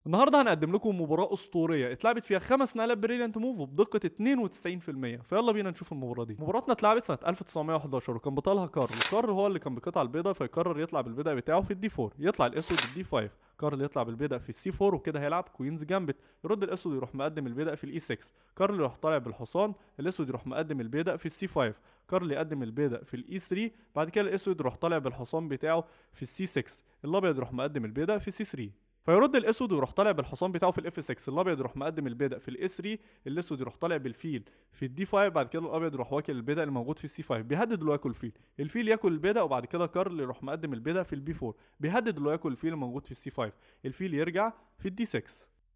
النهارده هنقدم لكم مباراة أسطورية اتلعبت فيها 5 نقلات بريليانت موف وبدقة 92%. فيلا بينا نشوف المباراة دي. مباراتنا اتلعبت سنة 1911 وكان بطلها كارل هو اللي كان بقطع البيضة، فيقرر يطلع بالبيضة بتاعه في الدي 4، يطلع الاسود الدي 5. كارل يطلع بالبيضة في السي 4 وكده هيلعب كوينز جامبت. يرد الاسود يروح مقدم البيضة في الاي 6. كارل يروح طالع بالحصان، الاسود يروح مقدم البيضة في السي 5. كارل يقدم البيضة في الاي 3، بعد كده الاسود يروح طالع بالحصان بتاعه في السي 6. الابيض يروح مقدم البيضة في سي 3. فيرد الاسود ويروح طالع بالحصان بتاعه في الاف 6. الابيض يروح مقدم البيدق في الاس 3. الاسود يروح طالع بالفيل في الدي 5. بعد كده الابيض يروح واكل البيدق الموجود في السي 5، بيهدد انه ياكل الفيل ياكل البيدق. وبعد كده كارل يروح مقدم البيدق في البي 4، بيهدد انه ياكل الفيل الموجود في السي 5. الفيل يرجع في الدي 6.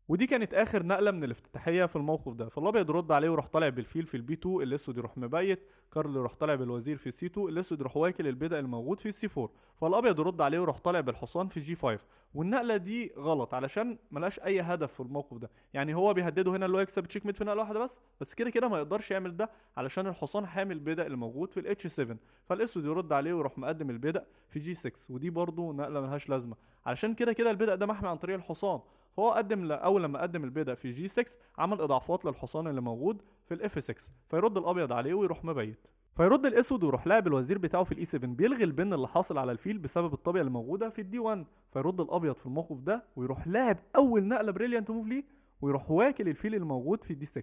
ودي كانت اخر نقله من الافتتاحيه في الموقف ده. فالابيض يرد عليه ويروح طالع بالفيل في البي 2. الاسود يروح مبيت. كارل يروح طالع بالوزير في السي 2. الاسود يروح واكل البيدق الموجود في السي 4. فالابيض يرد عليه ويروح طالع بالحصان في جي 5. والنقله دي غلط علشان ملهاش اي هدف في الموقف ده. يعني هو بيهدده هنا اللي هو يكسب تشيك ميت في نقله واحده بس كده كده ما يقدرش يعمل ده علشان الحصان حامل البيدق الموجود في الاتش 7. فالاسود يرد عليه ويروح مقدم البيدق في جي 6. ودي برضو نقله ملهاش لازمه علشان كده كده البيدق ده محمي عن طريق الحصان. فهو اول لما قدم البيدق في جي 6 عمل اضعافات للحصان اللي موجود في الاف 6. فيرد الابيض عليه ويروح مبيت. فيرد الاسود ويروح لاعب الوزير بتاعه في الاي 7، بيلغي البن اللي حاصل على الفيل بسبب الطابيه اللي موجوده في الدي 1. فيرد الابيض في الموقف ده ويروح لاعب اول نقله بريليانت موف ليه، ويروح واكل الفيل الموجود في الدي 6.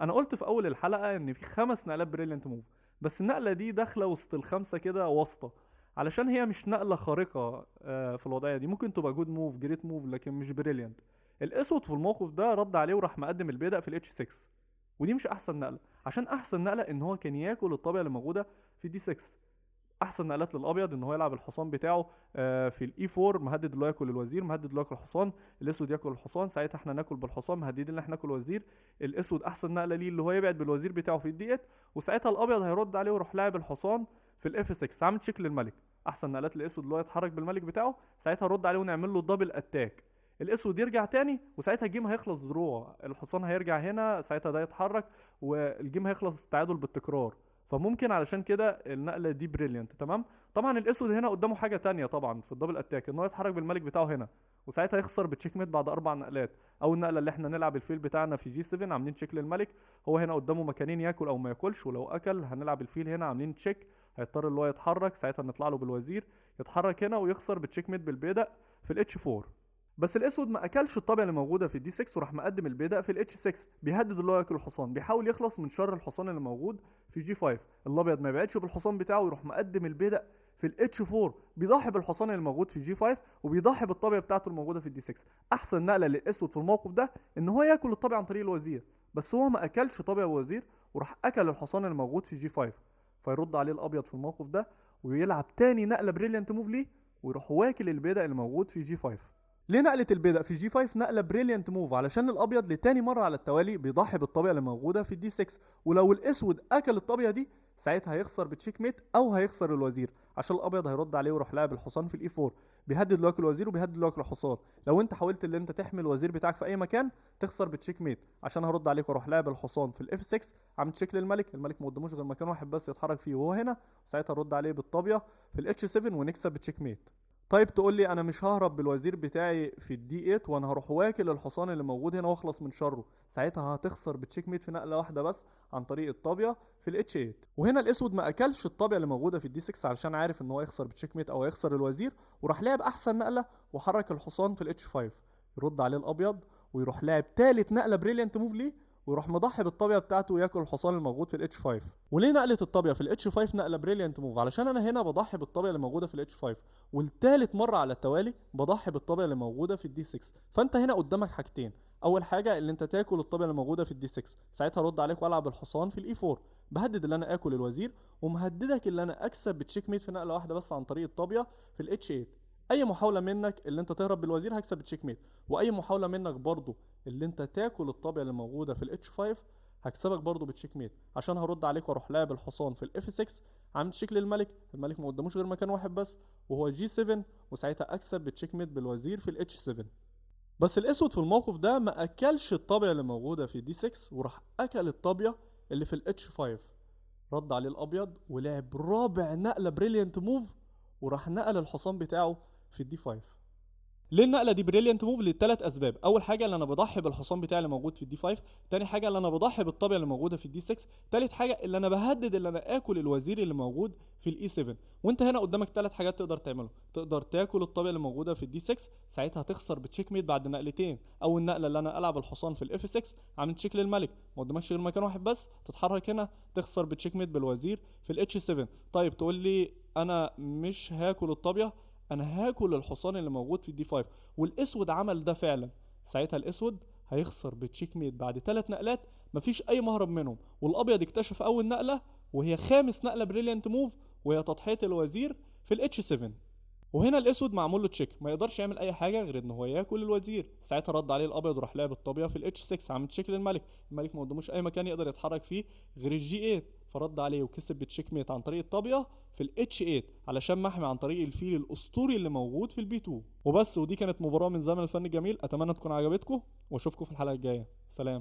انا قلت في اول الحلقه ان في 5 نقلات بريليانت موف، بس النقله دي داخله وسط الخمسه كده واسطه، علشان هي مش نقله خارقه. في الوضعيه دي ممكن تبقى جود موف جريت موف لكن مش بريليانت. الاسود في الموقف ده رد عليه وراح مقدم البيدق في الاتش 6. ودي مش احسن نقله، عشان احسن نقله ان هو كان ياكل الطابيه اللي موجوده في دي 6. احسن نقلات للابيض ان هو يلعب الحصان بتاعه في الاي 4، مهدد اللي هو ياكل الوزير، مهدد اللي هو ياكل الحصان. الاسود ياكل الحصان، ساعتها احنا ناكل بالحصان، مهددين ان احنا ناكل الوزير. الاسود احسن نقله ليه اللي هو يبعد بالوزير بتاعه في الدي 8، وساعتها الابيض هيرد عليه ويروح لاعب الحصان في الاف 6 عامل تشيك للملك. احسن نقلات للاسود اللي هو يتحرك بالملك بتاعه، ساعتها رد عليه ونعمل له دبل اتاك. الاسود يرجع تاني وساعتها الجيم هيخلص دروع، الحصان هيرجع هنا ساعتها ده يتحرك والجيم هيخلص تعادل بالتكرار. فممكن علشان كده النقله دي بريليانت تمام. طبعا الاسود هنا قدامه حاجه تانية طبعا في الدبل اتاك، ان هو يتحرك بالملك بتاعه هنا وساعتها يخسر بتشيك ميت بعد 4 نقلات. او النقله اللي احنا نلعب الفيل بتاعنا في جي 7 عاملين تشيك للملك. هو هنا قدامه مكانين ياكل او ما ياكلش، ولو اكل هنلعب الفيل هنا عاملين تشيك، هيضطر اللي هو يتحرك، ساعتها نطلع له بالوزير يتحرك هنا ويخسر بتشيك ميت بالبيدق في الاتش 4. بس الاسود ما اكلش الطابع اللي موجوده في الدي 6 وراح مقدم البيدق في الاتش 6، بيهدد اللي هو ياكل الحصان، بيحاول يخلص من شر الحصان اللي موجود في جي 5. الابيض ما يبعدش بالحصان بتاعه ويروح مقدم البيدق في الاتش 4، بيضحي بالحصان اللي موجود في جي 5 وبيضحي بالطابيه بتاعته الموجوده في الدي 6. احسن نقله للاسود في الموقف ده ان هو ياكل الطابع عن طريق الوزير، بس هو ما اكلش طابع الوزير وراح اكل الحصان اللي موجود في جي 5. فيرد عليه الابيض في الموقف ده ويلعب تاني نقله بريليانت موف ليه، ويروح واكل البيدق اللي موجود في جي 5. ليه نقلة البيدق في جي 5 نقلة بريليانت موف؟ علشان الابيض لتاني مرة على التوالي بيضحي بالطابية اللي موجودة في الدي 6، ولو الاسود اكل الطابية دي ساعتها هيخسر بتشيك ميت او هيخسر الوزير، عشان الابيض هيرد عليه ويروح لاعب الحصان في الاي 4، بيهدد لو ياكل الوزير وبيهدد لو ياكل الحصان. لو انت حاولت ان انت تحمي الوزير بتاعك في اي مكان تخسر بتشيك ميت، عشان هرد عليك واروح لاعب الحصان في الاف 6 عامل تشيك للملك. الملك ما قداموش غير مكان واحد بس يتحرك فيه وهو هنا، ساعتها ارد عليه بالطابية في الاتش 7 ونكسب بتشيك ميت. طيب تقول لي انا مش ههرب بالوزير بتاعي في الدي 8 وانا هروح واكل الحصان اللي موجود هنا واخلص من شره، ساعتها هتخسر بتشيك ميت في نقله واحده بس عن طريق الطابيه في الاتش 8. وهنا الاسود ما اكلش الطابيه اللي موجوده في الدي 6 علشان عارف ان هو يخسر بتشيك ميت او يخسر الوزير، وراح لعب احسن نقله وحرك الحصان في الاتش 5. يرد عليه الابيض ويروح لاعب تالت نقله بريليانت موف ليه، ويروح مضحي بالطابيه بتاعته وياكل الحصان الموجود في الاتش 5. وليه نقله الطابيه في الاتش 5 نقله بريليانت موف؟ علشان انا هنا بضحي بالطابيه اللي موجوده في الاتش 5، والتالت مره على التوالي بضحي بالطابيه اللي موجوده في الدي 6. فانت هنا قدامك حاجتين، اول حاجه اللي انت تاكل الطابيه اللي موجوده في الدي 6، ساعتها رد عليك والعب الحصان في الاي 4، بهدد اللي انا اكل الوزير ومهددك اللي انا اكسب بتشيك ميت في نقله واحده بس عن طريق الطابيه في الاتش 8. اي محاوله منك اللي انت تهرب بالوزير هكسب بتشيك ميت، واي محاوله منك برضو اللي انت تاكل الطابيه اللي موجوده في الاتش 5 هكسبك برضو بتشيك ميت، عشان هرد عليك واروح لاعب الحصان في الاف 6 عامل تشيك للملك. الملك ما قداموش غير مكان واحد بس وهو جي 7، وساعتها اكسب بتشيك ميت بالوزير في الاتش 7. بس الاسود في الموقف ده ما اكلش الطابيه اللي موجوده في دي 6 وراح اكل الطابيه اللي في الاتش 5. رد عليه الابيض ولعب رابع نقله بريليانت موف وراح نقل الحصان بتاعه في الدي 5. ليه النقله دي بريليانت موف؟ لثلاث اسباب. اول حاجه اللي انا بضحي بالحصان بتاعي اللي موجود في الدي 5، تاني حاجه اللي انا بضحي بالطابيه اللي موجوده في الدي 6، تالت حاجه اللي انا بهدد اللي انا اكل الوزير اللي موجود في الاي 7. وانت هنا قدامك ثلاث حاجات تقدر تعمله. تقدر تاكل الطابيه اللي موجوده في الدي 6، ساعتها هتخسر بتشيك ميت بعد نقلتين. اول نقله اللي انا العب الحصان في الاف 6 عامل تشيك للملك، ما قدامكش غير مكان واحد بس تتحرك هنا، تخسر بتشيك ميت بالوزير في الاتش 7. طيب تقول لي انا مش هاكل الطابيه، انا هاكل الحصان اللي موجود في الدي 5، والاسود عمل ده فعلا. ساعتها الاسود هيخسر بتشيك ميت بعد ثلاث نقلات، مفيش اي مهرب منهم. والابيض اكتشف اول نقله وهي خامس نقله بريليانت موف، وهي تضحيه الوزير في الاتش 7. وهنا الاسود معمول له تشيك، ما يقدرش يعمل اي حاجه غير ان هو ياكل الوزير. ساعتها رد عليه الابيض وراح لعب الطابيه في الاتش 6 عامل تشيك للملك. الملك ما قداموش اي مكان يقدر يتحرك فيه غير الجي 8، فرد عليه وكسب بتشيك ميت عن طريق الطابيه في الاتش 8 علشان محمي عن طريق الفيل الاسطوري اللي موجود في البي 2. وبس، ودي كانت مباراه من زمن الفن الجميل. اتمنى تكون عجبتكم واشوفكم في الحلقه الجايه. سلام.